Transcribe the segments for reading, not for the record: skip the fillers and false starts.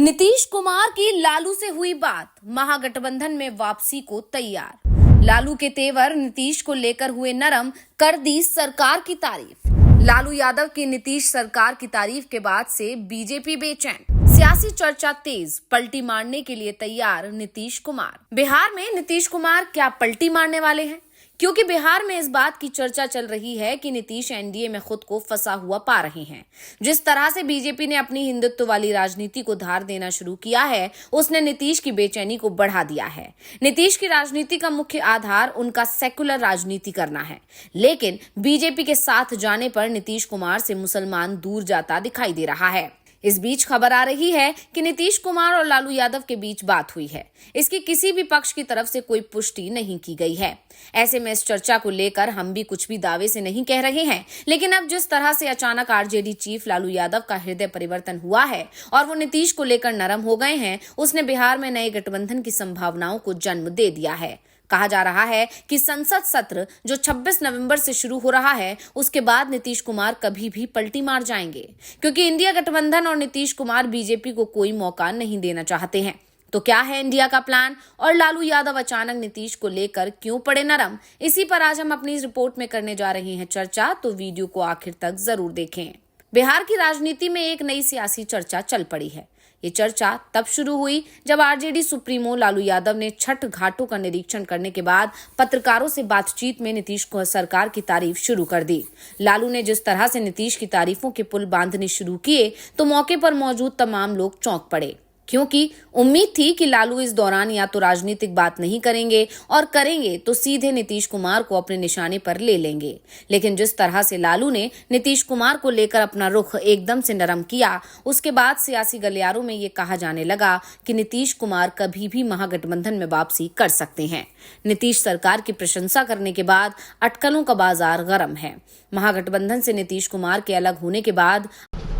नीतीश कुमार की लालू से हुई बात, महागठबंधन में वापसी को तैयार। लालू के तेवर नीतीश को लेकर हुए नरम, कर दी सरकार की तारीफ। लालू यादव की नीतीश सरकार की तारीफ के बाद से बीजेपी बेचैन, सियासी चर्चा तेज, पलटी मारने के लिए तैयार नीतीश कुमार। बिहार में नीतीश कुमार क्या पलटी मारने वाले हैं? क्योंकि बिहार में इस बात की चर्चा चल रही है कि नीतीश एनडीए में खुद को फंसा हुआ पा रहे हैं। जिस तरह से बीजेपी ने अपनी हिंदुत्व वाली राजनीति को धार देना शुरू किया है, उसने नीतीश की बेचैनी को बढ़ा दिया है। नीतीश की राजनीति का मुख्य आधार उनका सेकुलर राजनीति करना है, लेकिन बीजेपी के साथ जाने पर नीतीश कुमार से मुसलमान दूर जाता दिखाई दे रहा है। इस बीच खबर आ रही है कि नीतीश कुमार और लालू यादव के बीच बात हुई है। इसकी किसी भी पक्ष की तरफ से कोई पुष्टि नहीं की गई है। ऐसे में इस चर्चा को लेकर हम भी कुछ भी दावे से नहीं कह रहे हैं, लेकिन अब जिस तरह से अचानक आरजेडी चीफ लालू यादव का हृदय परिवर्तन हुआ है और वो नीतीश को लेकर नरम हो गए हैं, उसने बिहार में नए गठबंधन की संभावनाओं को जन्म दे दिया है। कहा जा रहा है कि संसद सत्र जो 26 नवंबर से शुरू हो रहा है, उसके बाद नीतीश कुमार कभी भी पलटी मार जाएंगे, क्योंकि इंडिया गठबंधन और नीतीश कुमार बीजेपी को कोई मौका नहीं देना चाहते हैं। तो क्या है इंडिया का प्लान और लालू यादव अचानक नीतीश को लेकर क्यों पड़े नरम? इसी पर आज हम अपनी इस रिपोर्ट में करने जा रहे हैं चर्चा, तो वीडियो को आखिर तक जरूर देखें। बिहार की राजनीति में एक नई सियासी चर्चा चल पड़ी है। ये चर्चा तब शुरू हुई जब आरजेडी सुप्रीमो लालू यादव ने छठ घाटों का निरीक्षण करने के बाद पत्रकारों से बातचीत में नीतीश को सरकार की तारीफ शुरू कर दी। लालू ने जिस तरह से नीतीश की तारीफों के पुल बांधने शुरू किए, तो मौके पर मौजूद तमाम लोग चौंक पड़े, क्योंकि उम्मीद थी कि लालू इस दौरान या तो राजनीतिक बात नहीं करेंगे और करेंगे तो सीधे नीतीश कुमार को अपने निशाने पर ले लेंगे। लेकिन जिस तरह से लालू ने नीतीश कुमार को लेकर अपना रुख एकदम से नरम किया, उसके बाद सियासी गलियारों में ये कहा जाने लगा कि नीतीश कुमार कभी भी महागठबंधन में वापसी कर सकते हैं। नीतीश सरकार की प्रशंसा करने के बाद अटकलों का बाजार गर्म है। महागठबंधन से नीतीश कुमार के अलग होने के बाद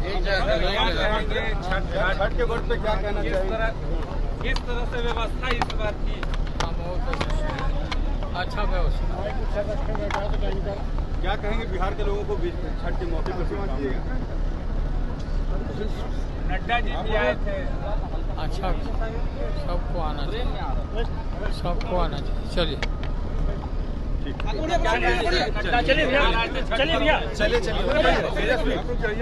छठ के वोट पे क्या कहना चाहिए? किस तरह से व्यवस्था इस बार की? अच्छा व्यवस्था। क्या कहेंगे बिहार के लोगों को छठ के मौके पर शुभकामनाएं? नड्डा जी भी आए थे। अच्छा, सबको आना चाहिए, सबको आना चाहिए। चलिए चलिए भैया।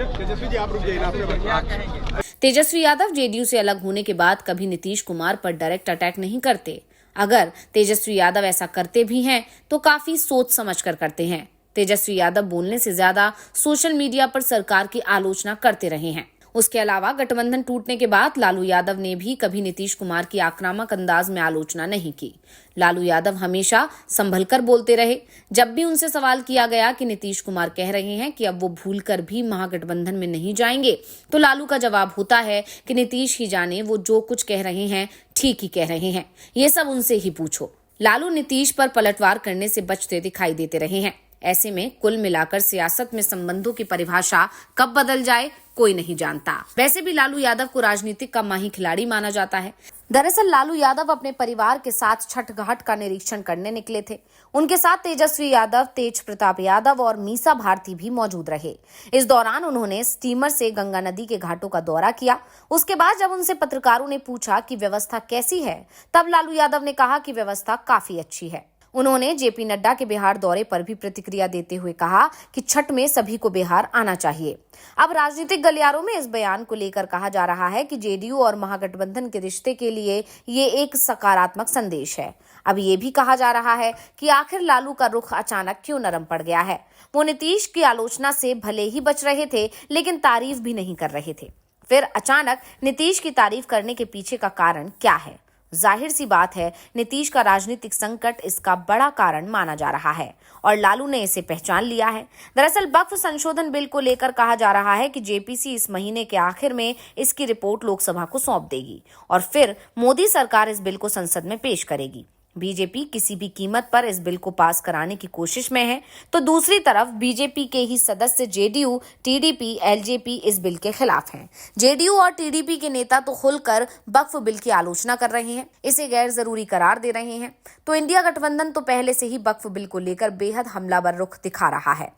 तेजस्वी जी आप रुक जाइए। तेजस्वी यादव जेडीयू से अलग होने के बाद कभी नीतीश कुमार पर डायरेक्ट अटैक नहीं करते। अगर तेजस्वी यादव ऐसा करते भी हैं तो काफी सोच समझ कर करते हैं। तेजस्वी यादव बोलने से ज्यादा सोशल मीडिया पर सरकार की आलोचना करते रहे हैं। उसके अलावा गठबंधन टूटने के बाद लालू यादव ने भी कभी नीतीश कुमार की आक्रामक अंदाज में आलोचना नहीं की। लालू यादव हमेशा संभलकर बोलते रहे। जब भी उनसे सवाल किया गया कि नीतीश कुमार कह रहे हैं कि अब वो भूलकर भी महागठबंधन में नहीं जाएंगे, तो लालू का जवाब होता है कि नीतीश ही जाने, वो जो कुछ कह रहे हैं ठीक ही कह रहे हैं, ये सब उनसे ही पूछो। लालू नीतीश पर पलटवार करने से बचते दिखाई देते रहे हैं। ऐसे में कुल मिलाकर सियासत में संबंधों की परिभाषा कब बदल जाए कोई नहीं जानता। वैसे भी लालू यादव को राजनीतिक का माही खिलाड़ी माना जाता है। दरअसल लालू यादव अपने परिवार के साथ छठ घाट का निरीक्षण करने निकले थे। उनके साथ तेजस्वी यादव, तेज प्रताप यादव और मीसा भारती भी मौजूद रहे। इस दौरान उन्होंने स्टीमर से गंगा नदी के घाटों का दौरा किया। उसके बाद जब उनसे पत्रकारों ने पूछा कि व्यवस्था कैसी है, तब लालू यादव ने कहा कि व्यवस्था काफी अच्छी है। उन्होंने जेपी नड्डा के बिहार दौरे पर भी प्रतिक्रिया देते हुए कहा कि छठ में सभी को बिहार आना चाहिए। अब राजनीतिक गलियारों में इस बयान को लेकर कहा जा रहा है कि जेडीयू और महागठबंधन के रिश्ते के लिए ये एक सकारात्मक संदेश है। अब ये भी कहा जा रहा है कि आखिर लालू का रुख अचानक क्यों नरम पड़ गया है। वो नीतीश की आलोचना से भले ही बच रहे थे, लेकिन तारीफ भी नहीं कर रहे थे। फिर अचानक नीतीश की तारीफ करने के पीछे का कारण क्या है? जाहिर सी बात है, नीतीश का राजनीतिक संकट इसका बड़ा कारण माना जा रहा है और लालू ने इसे पहचान लिया है। दरअसल वक्फ संशोधन बिल को लेकर कहा जा रहा है कि जेपीसी इस महीने के आखिर में इसकी रिपोर्ट लोकसभा को सौंप देगी और फिर मोदी सरकार इस बिल को संसद में पेश करेगी। बीजेपी किसी भी कीमत पर इस बिल को पास कराने की कोशिश में है, तो दूसरी तरफ बीजेपी के ही सदस्य जेडीयू, टीडीपी, एलजेपी इस बिल के खिलाफ हैं। जेडीयू और टीडीपी के नेता तो खुलकर वक्फ बिल की आलोचना कर रहे हैं, इसे गैर जरूरी करार दे रहे हैं। तो इंडिया गठबंधन तो पहले से ही वक्फ बिल को लेकर बेहद हमलावर रुख दिखा रहा है।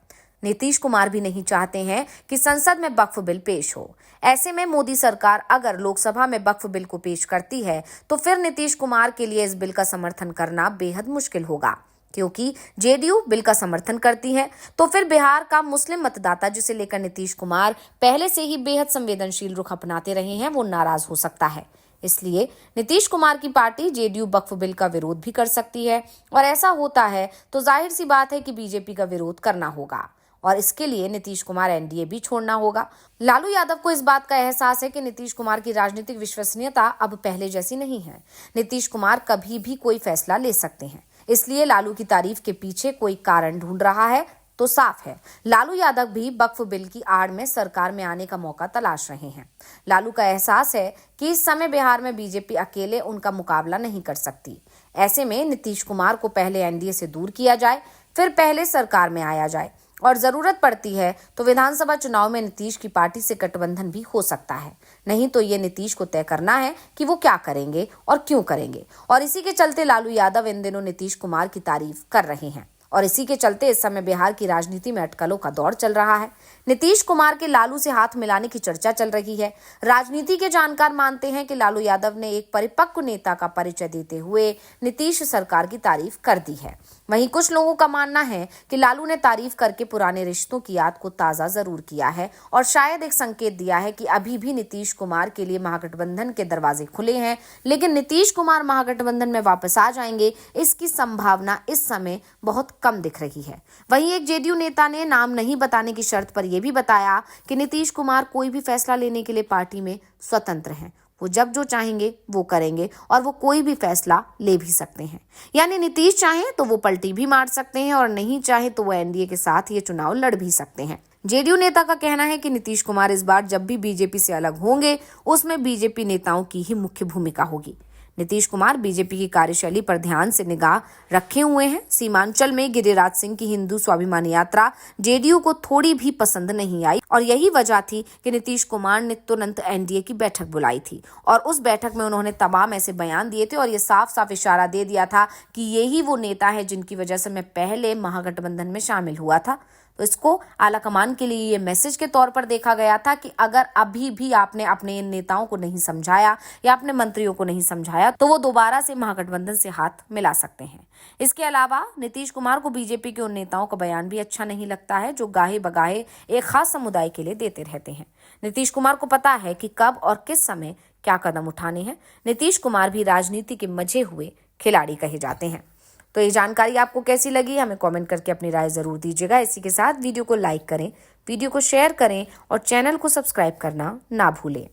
नीतीश कुमार भी नहीं चाहते हैं कि संसद में वक्फ बिल पेश हो। ऐसे में मोदी सरकार अगर लोकसभा में वक्फ बिल को पेश करती है तो फिर नीतीश कुमार के लिए इस बिल का समर्थन करना बेहद मुश्किल होगा, क्योंकि जेडीयू बिल का समर्थन करती है। तो फिर बिहार का मुस्लिम मतदाता, जिसे लेकर नीतीश कुमार पहले से ही बेहद संवेदनशील रुख अपनाते रहे हैं, वो नाराज हो सकता है। इसलिए नीतीश कुमार की पार्टी जेडीयू वक्फ बिल का विरोध भी कर सकती है, और ऐसा होता है तो जाहिर सी बात है कि बीजेपी का विरोध करना होगा, और इसके लिए नीतीश कुमार एनडीए भी छोड़ना होगा। लालू यादव को इस बात का एहसास है कि नीतीश कुमार की राजनीतिक विश्वसनीयता अब पहले जैसी नहीं है। नीतीश कुमार कभी भी कोई फैसला ले सकते हैं, इसलिए लालू की तारीफ के पीछे कोई कारण ढूंढ रहा है तो साफ है लालू यादव भी वक्फ बिल की आड़ में सरकार में आने का मौका तलाश रहे हैं। लालू का एहसास है कि इस समय बिहार में बीजेपी अकेले उनका मुकाबला नहीं कर सकती। ऐसे में नीतीश कुमार को पहले एनडीए से दूर किया जाए, फिर पहले सरकार में आया जाए, और जरूरत पड़ती है तो विधानसभा चुनाव में नीतीश की पार्टी से गठबंधन भी हो सकता है। नहीं तो ये नीतीश को तय करना है कि वो क्या करेंगे और क्यों करेंगे, और इसी के चलते लालू यादव इन दिनों नीतीश कुमार की तारीफ कर रहे हैं, और इसी के चलते इस समय बिहार की राजनीति में अटकलों का दौर चल रहा है। नीतीश कुमार के लालू से हाथ मिलाने की चर्चा चल रही है। राजनीति के जानकार मानते हैं कि लालू यादव ने एक परिपक्व नेता का परिचय देते हुए नीतीश सरकार की तारीफ कर दी है। वहीं कुछ लोगों का मानना है कि लालू ने तारीफ करके पुराने रिश्तों की याद को ताजा जरूर किया है, और शायद एक संकेत दिया है कि अभी भी नीतीश कुमार के लिए महागठबंधन के दरवाजे खुले हैं, लेकिन नीतीश कुमार महागठबंधन में वापस आ जाएंगे, इसकी संभावना इस समय बहुत कम दिख रही है। वहीं एक जेडीयू नेता ने नाम नहीं बताने की शर्त पर यह भी बताया कि नीतीश कुमार कोई भी फैसला लेने के लिए पार्टी में स्वतंत्र हैं। वो जब जो चाहेंगे वो करेंगे, और वो कोई भी फैसला ले भी सकते हैं। यानी नीतीश चाहे तो वो पलटी भी मार सकते हैं, और नहीं चाहे तो वो एनडीए के साथ ये चुनाव लड़ भी सकते हैं। जेडीयू नेता का कहना है कि नीतीश कुमार इस बार जब भी बीजेपी से अलग होंगे, उसमें बीजेपी नेताओं की ही मुख्य भूमिका होगी। नीतीश कुमार बीजेपी की कार्यशैली पर ध्यान से निगाह रखे हुए हैं। सीमांचल में गिरिराज सिंह की हिंदू स्वाभिमान यात्रा जेडीयू को थोड़ी भी पसंद नहीं आई, और यही वजह थी कि नीतीश कुमार ने तुरंत एनडीए की बैठक बुलाई थी, और उस बैठक में उन्होंने तमाम ऐसे बयान दिए थे, और ये साफ साफ इशारा दे दिया था कि यही वो नेता है जिनकी वजह से मैं पहले महागठबंधन में शामिल हुआ था। तो इसको आलाकमान के लिए ये मैसेज के तौर पर देखा गया था कि अगर अभी भी आपने अपने इन नेताओं को नहीं समझाया या अपने मंत्रियों को नहीं समझाया तो वो दोबारा से महागठबंधन से हाथ मिला सकते हैं। इसके अलावा नीतीश कुमार को बीजेपी के उन नेताओं का बयान भी अच्छा नहीं लगता है जो गाहे बगाहे एक खास समुदाय के लिए देते रहते हैं। नीतीश कुमार को पता है कि कब और किस समय क्या कदम उठाने हैं। नीतीश कुमार भी राजनीति के मजे हुए खिलाड़ी कहे जाते हैं। तो ये जानकारी आपको कैसी लगी, हमें कमेंट करके अपनी राय जरूर दीजिएगा। इसी के साथ वीडियो को लाइक करें, वीडियो को शेयर करें, और चैनल को सब्सक्राइब करना ना भूलें।